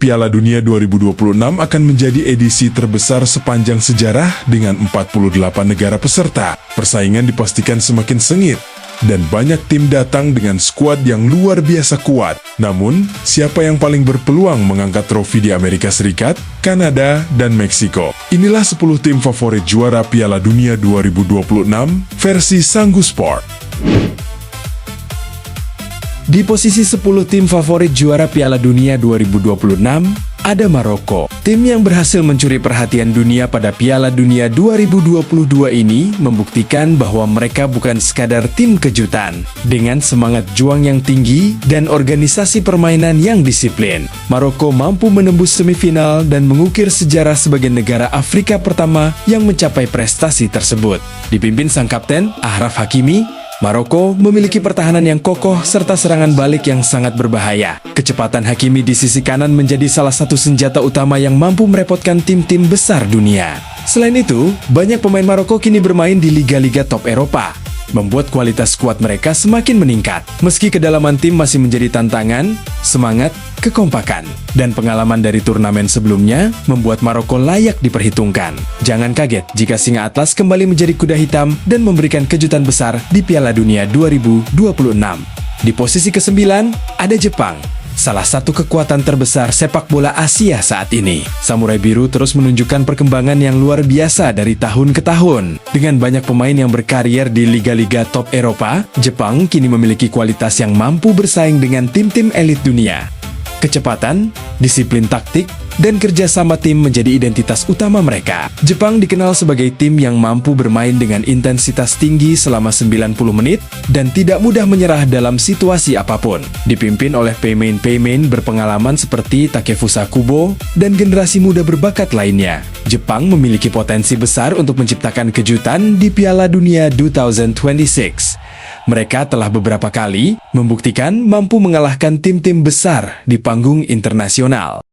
Piala Dunia 2026 akan menjadi edisi terbesar sepanjang sejarah dengan 48 negara peserta. Persaingan dipastikan semakin sengit, dan banyak tim datang dengan skuad yang luar biasa kuat. Namun, siapa yang paling berpeluang mengangkat trofi di Amerika Serikat, Kanada, dan Meksiko? Inilah 10 tim favorit juara Piala Dunia 2026 versi Sanggu Sport. Di posisi 10 tim favorit juara Piala Dunia 2026, ada Maroko. Tim yang berhasil mencuri perhatian dunia pada Piala Dunia 2022 ini membuktikan bahwa mereka bukan sekadar tim kejutan. Dengan semangat juang yang tinggi dan organisasi permainan yang disiplin, Maroko mampu menembus semifinal dan mengukir sejarah sebagai negara Afrika pertama yang mencapai prestasi tersebut. Dipimpin sang kapten, Achraf Hakimi, Maroko memiliki pertahanan yang kokoh serta serangan balik yang sangat berbahaya. Kecepatan Hakimi di sisi kanan menjadi salah satu senjata utama yang mampu merepotkan tim-tim besar dunia. Selain itu, banyak pemain Maroko kini bermain di liga-liga top Eropa, membuat kualitas skuad mereka semakin meningkat. Meski kedalaman tim masih menjadi tantangan, semangat, kekompakan, dan pengalaman dari turnamen sebelumnya membuat Maroko layak diperhitungkan. Jangan kaget jika Singa Atlas kembali menjadi kuda hitam dan memberikan kejutan besar di Piala Dunia 2026. Di posisi ke-9, ada Jepang, salah satu kekuatan terbesar sepak bola Asia saat ini. Samurai Biru terus menunjukkan perkembangan yang luar biasa dari tahun ke tahun. Dengan banyak pemain yang berkarier di liga-liga top Eropa, Jepang kini memiliki kualitas yang mampu bersaing dengan tim-tim elit dunia. Kecepatan, disiplin taktik, dan kerjasama tim menjadi identitas utama mereka. Jepang dikenal sebagai tim yang mampu bermain dengan intensitas tinggi selama 90 menit dan tidak mudah menyerah dalam situasi apapun. Dipimpin oleh pemain-pemain berpengalaman seperti Takefusa Kubo dan generasi muda berbakat lainnya, Jepang memiliki potensi besar untuk menciptakan kejutan di Piala Dunia 2026. Mereka telah beberapa kali membuktikan mampu mengalahkan tim-tim besar di panggung internasional.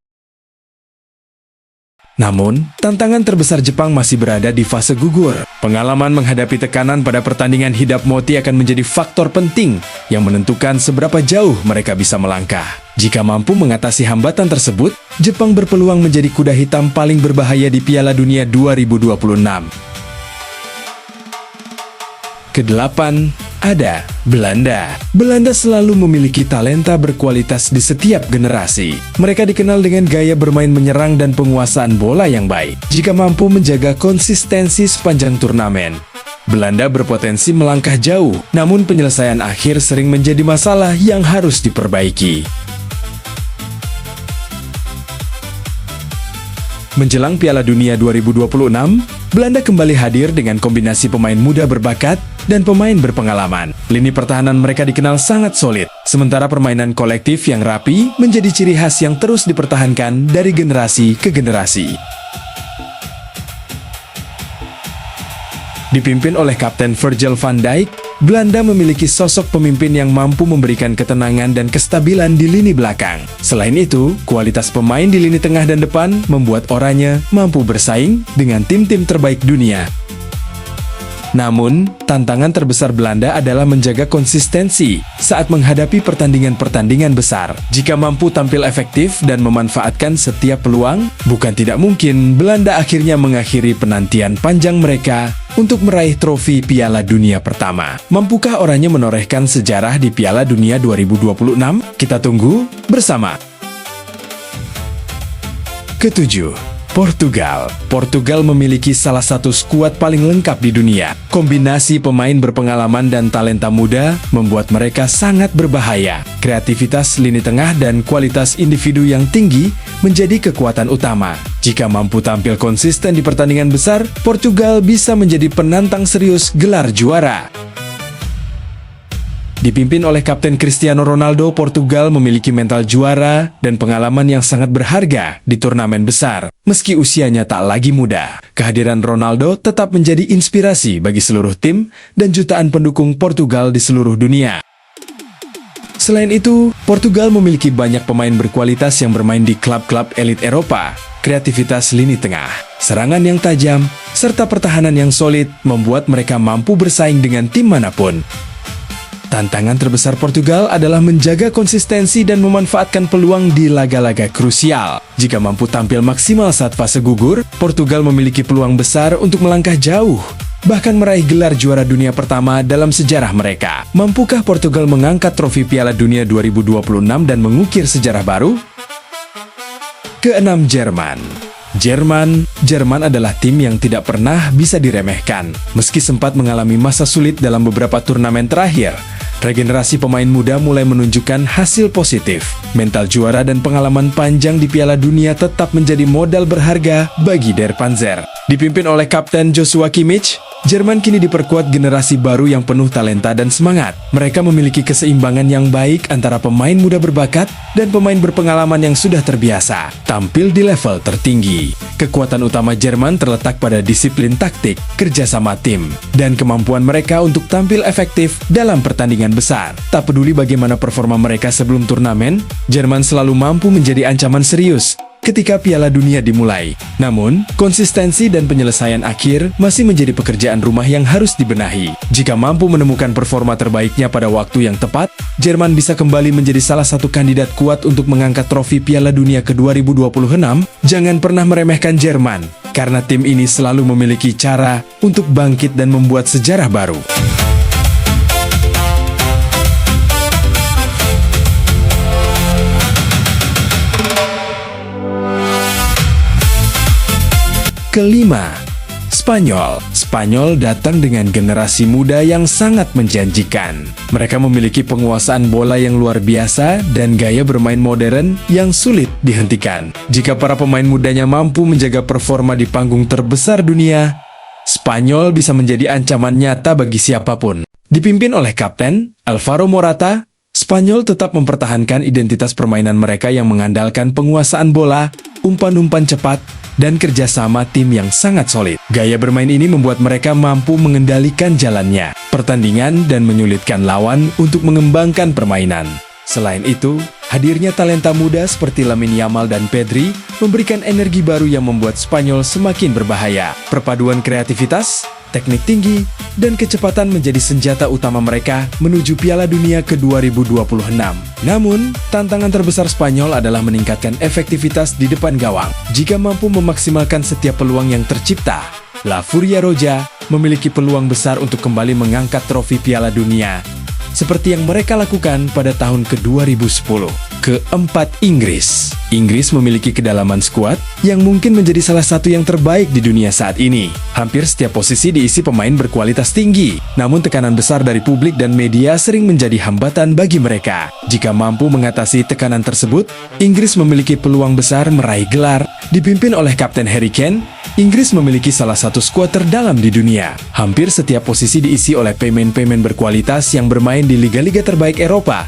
Namun, tantangan terbesar Jepang masih berada di fase gugur. Pengalaman menghadapi tekanan pada pertandingan Hidap Moti akan menjadi faktor penting yang menentukan seberapa jauh mereka bisa melangkah. Jika mampu mengatasi hambatan tersebut, Jepang berpeluang menjadi kuda hitam paling berbahaya di Piala Dunia 2026. Kedelapan, ada Belanda. Belanda selalu memiliki talenta berkualitas di setiap generasi. Mereka dikenal dengan gaya bermain menyerang dan penguasaan bola yang baik. Jika mampu menjaga konsistensi sepanjang turnamen, Belanda berpotensi melangkah jauh, namun penyelesaian akhir sering menjadi masalah yang harus diperbaiki. Menjelang Piala Dunia 2026, Belanda kembali hadir dengan kombinasi pemain muda berbakat dan pemain berpengalaman. Lini pertahanan mereka dikenal sangat solid, sementara permainan kolektif yang rapi menjadi ciri khas yang terus dipertahankan dari generasi ke generasi. Dipimpin oleh Kapten Virgil van Dijk, Belanda memiliki sosok pemimpin yang mampu memberikan ketenangan dan kestabilan di lini belakang. Selain itu, kualitas pemain di lini tengah dan depan membuat Oranye mampu bersaing dengan tim-tim terbaik dunia. Namun, tantangan terbesar Belanda adalah menjaga konsistensi saat menghadapi pertandingan-pertandingan besar. Jika mampu tampil efektif dan memanfaatkan setiap peluang, bukan tidak mungkin Belanda akhirnya mengakhiri penantian panjang mereka untuk meraih trofi Piala Dunia pertama. Mampukah Oranye menorehkan sejarah di Piala Dunia 2026? Kita tunggu bersama. Ketujuh, Portugal. Portugal memiliki salah satu skuad paling lengkap di dunia. Kombinasi pemain berpengalaman dan talenta muda membuat mereka sangat berbahaya. Kreativitas lini tengah dan kualitas individu yang tinggi menjadi kekuatan utama. Jika mampu tampil konsisten di pertandingan besar, Portugal bisa menjadi penantang serius gelar juara. Dipimpin oleh Kapten Cristiano Ronaldo, Portugal memiliki mental juara dan pengalaman yang sangat berharga di turnamen besar. Meski usianya tak lagi muda, kehadiran Ronaldo tetap menjadi inspirasi bagi seluruh tim dan jutaan pendukung Portugal di seluruh dunia. Selain itu, Portugal memiliki banyak pemain berkualitas yang bermain di klub-klub elit Eropa. Kreativitas lini tengah, serangan yang tajam, serta pertahanan yang solid membuat mereka mampu bersaing dengan tim manapun. Tantangan terbesar Portugal adalah menjaga konsistensi dan memanfaatkan peluang di laga-laga krusial. Jika mampu tampil maksimal saat fase gugur, Portugal memiliki peluang besar untuk melangkah jauh, bahkan meraih gelar juara dunia pertama dalam sejarah mereka. Mampukah Portugal mengangkat trofi Piala Dunia 2026 dan mengukir sejarah baru? Keenam, Jerman adalah tim yang tidak pernah bisa diremehkan. Meski sempat mengalami masa sulit dalam beberapa turnamen terakhir, regenerasi pemain muda mulai menunjukkan hasil positif. Mental juara dan pengalaman panjang di Piala Dunia tetap menjadi modal berharga bagi Der Panzer. Dipimpin oleh Kapten Joshua Kimmich, Jerman kini diperkuat generasi baru yang penuh talenta dan semangat. Mereka memiliki keseimbangan yang baik antara pemain muda berbakat dan pemain berpengalaman yang sudah terbiasa tampil di level tertinggi. Kekuatan utama Jerman terletak pada disiplin taktik, kerjasama tim, dan kemampuan mereka untuk tampil efektif dalam pertandingan besar. Tak peduli bagaimana performa mereka sebelum turnamen, Jerman selalu mampu menjadi ancaman serius ketika Piala Dunia dimulai. Namun, konsistensi dan penyelesaian akhir masih menjadi pekerjaan rumah yang harus dibenahi. Jika mampu menemukan performa terbaiknya pada waktu yang tepat, Jerman bisa kembali menjadi salah satu kandidat kuat untuk mengangkat trofi Piala Dunia ke-2026. Jangan pernah meremehkan Jerman, karena tim ini selalu memiliki cara untuk bangkit dan membuat sejarah baru. Kelima, Spanyol datang dengan generasi muda yang sangat menjanjikan. Mereka memiliki penguasaan bola yang luar biasa dan gaya bermain modern yang sulit dihentikan. Jika para pemain mudanya mampu menjaga performa di panggung terbesar dunia, Spanyol bisa menjadi ancaman nyata bagi siapapun. Dipimpin oleh Kapten Alvaro Morata, Spanyol tetap mempertahankan identitas permainan mereka yang mengandalkan penguasaan bola, umpan-umpan cepat, dan kerjasama tim yang sangat solid. Gaya bermain ini membuat mereka mampu mengendalikan jalannya pertandingan dan menyulitkan lawan untuk mengembangkan permainan. Selain itu, hadirnya talenta muda seperti Lamine Yamal dan Pedri memberikan energi baru yang membuat Spanyol semakin berbahaya. Perpaduan kreativitas, teknik tinggi, dan kecepatan menjadi senjata utama mereka menuju Piala Dunia ke-2026. Namun, tantangan terbesar Spanyol adalah meningkatkan efektivitas di depan gawang. Jika mampu memaksimalkan setiap peluang yang tercipta, La Furia Roja memiliki peluang besar untuk kembali mengangkat trofi Piala Dunia, seperti yang mereka lakukan pada tahun ke-2010. Keempat, Inggris memiliki kedalaman skuad yang mungkin menjadi salah satu yang terbaik di dunia saat ini. Hampir setiap posisi diisi pemain berkualitas tinggi, namun tekanan besar dari publik dan media sering menjadi hambatan bagi mereka. Jika mampu mengatasi tekanan tersebut, Inggris memiliki peluang besar meraih gelar. Dipimpin oleh Kapten Harry Kane, Inggris memiliki salah satu skuad terdalam di dunia. Hampir setiap posisi diisi oleh pemain-pemain berkualitas yang bermain di liga-liga terbaik Eropa.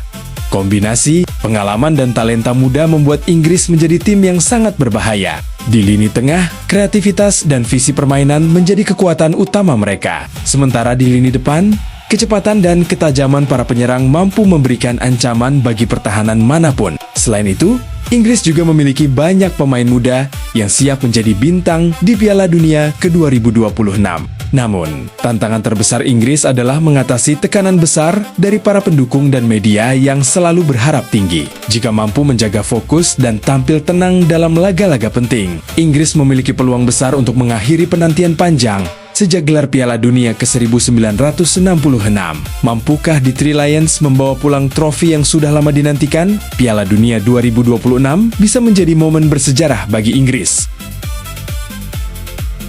Kombinasi, pengalaman, dan talenta muda membuat Inggris menjadi tim yang sangat berbahaya. Di lini tengah, kreativitas dan visi permainan menjadi kekuatan utama mereka. Sementara di lini depan, kecepatan dan ketajaman para penyerang mampu memberikan ancaman bagi pertahanan manapun. Selain itu, Inggris juga memiliki banyak pemain muda yang siap menjadi bintang di Piala Dunia ke-2026. Namun, tantangan terbesar Inggris adalah mengatasi tekanan besar dari para pendukung dan media yang selalu berharap tinggi. Jika mampu menjaga fokus dan tampil tenang dalam laga-laga penting, Inggris memiliki peluang besar untuk mengakhiri penantian panjang sejak gelar Piala Dunia ke-1966. Mampukah The Three Lions membawa pulang trofi yang sudah lama dinantikan? Piala Dunia 2026 bisa menjadi momen bersejarah bagi Inggris.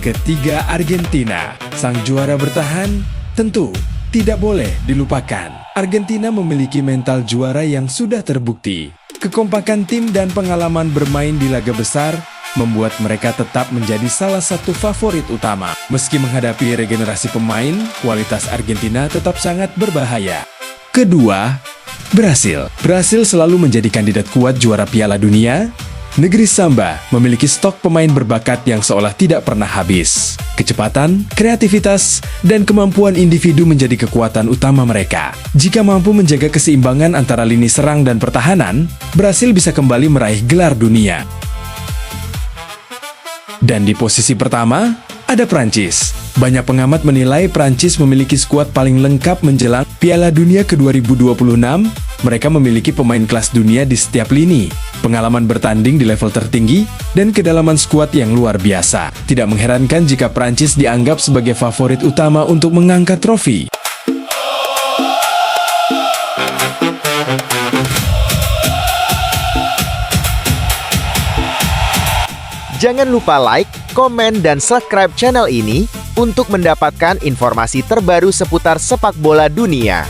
Ketiga, Argentina. Sang juara bertahan tentu tidak boleh dilupakan. Argentina memiliki mental juara yang sudah terbukti. Kekompakan tim dan pengalaman bermain di laga besar membuat mereka tetap menjadi salah satu favorit utama. Meski menghadapi regenerasi pemain, kualitas Argentina tetap sangat berbahaya. Kedua, Brasil. Brasil selalu menjadi kandidat kuat juara Piala Dunia. Negeri Samba memiliki stok pemain berbakat yang seolah tidak pernah habis. Kecepatan, kreativitas, dan kemampuan individu menjadi kekuatan utama mereka. Jika mampu menjaga keseimbangan antara lini serang dan pertahanan, Brasil bisa kembali meraih gelar dunia. Dan di posisi pertama, ada Prancis. Banyak pengamat menilai Prancis memiliki skuad paling lengkap menjelang Piala Dunia ke-2026. Mereka memiliki pemain kelas dunia di setiap lini, pengalaman bertanding di level tertinggi, dan kedalaman skuad yang luar biasa. Tidak mengherankan jika Prancis dianggap sebagai favorit utama untuk mengangkat trofi. Jangan lupa like, komen, dan subscribe channel ini untuk mendapatkan informasi terbaru seputar sepak bola dunia.